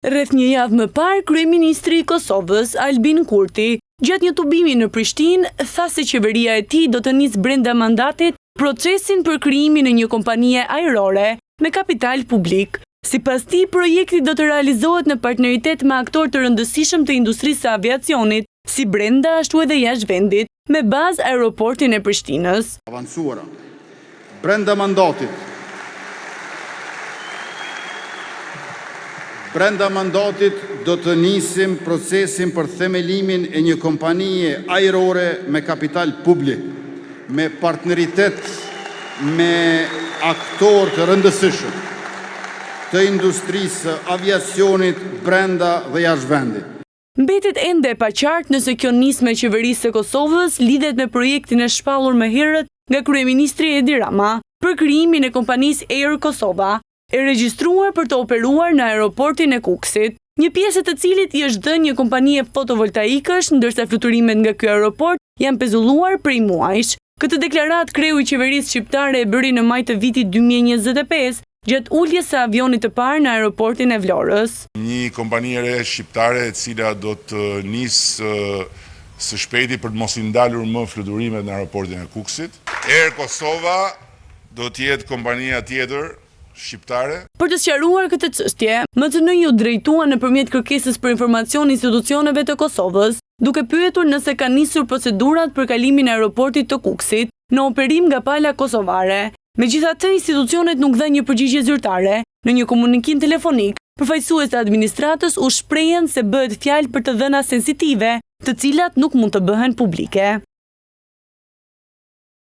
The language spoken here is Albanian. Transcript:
Rreth një javë më parë, kryeministri i Kosovës, Albin Kurti, gjatë një tubimi në Prishtinë, tha se qeveria e tij do të nisë brenda mandatit procesin për krijimin e një kompanie ajrore me kapital publik. Sipas tij, projekti do të realizohet në partneritet me aktorë të rëndësishëm të industrisë së aviacionit, si brenda ashtu edhe jashtë vendit, me bazë aeroportin e Prishtinës. Avancuara brenda mandatit do të nisim procesin për themelimin e një kompanie ajrore me kapital publik, me partneritet me aktorë të rëndësishëm të industrisë së aviacionit brenda dhe jashtë vendit. Mbetet ende e paqartë nëse kjo nismë e qeverisë së Kosovës lidhet me projektin e shpallur më herët nga kryeministri Edi Rama për krijimin e kompanisë Air Kosova, e regjistruar për të operuar në aeroportin e Kukësit, një pjesë të cilit i është dhënë një kompanie fotovoltaikësh, ndërsa fluturimet nga ky aeroport janë pezulluar prej muajsh. Këtë deklaratë kreu i qeverisë shqiptare e bëri në maj të vitit 2025, gjatë uljes së avionit të parë në aeroportin e Vlorës. Një kompani e re shqiptare e cila do të nisë së shpejti për të mos i ndalur më fluturimet në aeroportin e Kukësit. Air Kosova do të jetë kompania tjetër shqiptare. Për të sqaruar këtë çështje, MTN ju drejtua nëpërmjet kërkesës për informacion institucioneve të Kosovës, duke pyetur nëse kanë nisur procedurat për kalimin e aeroportit të Kukësit në operim nga pala kosovare. Megjithatë, institucionet nuk dhanë një përgjigje zyrtare. Në një komunikim telefonik, përfaqësues të administratës u shprehen se bëhet fjalë për të dhëna sensitive, të cilat nuk mund të bëhen publike.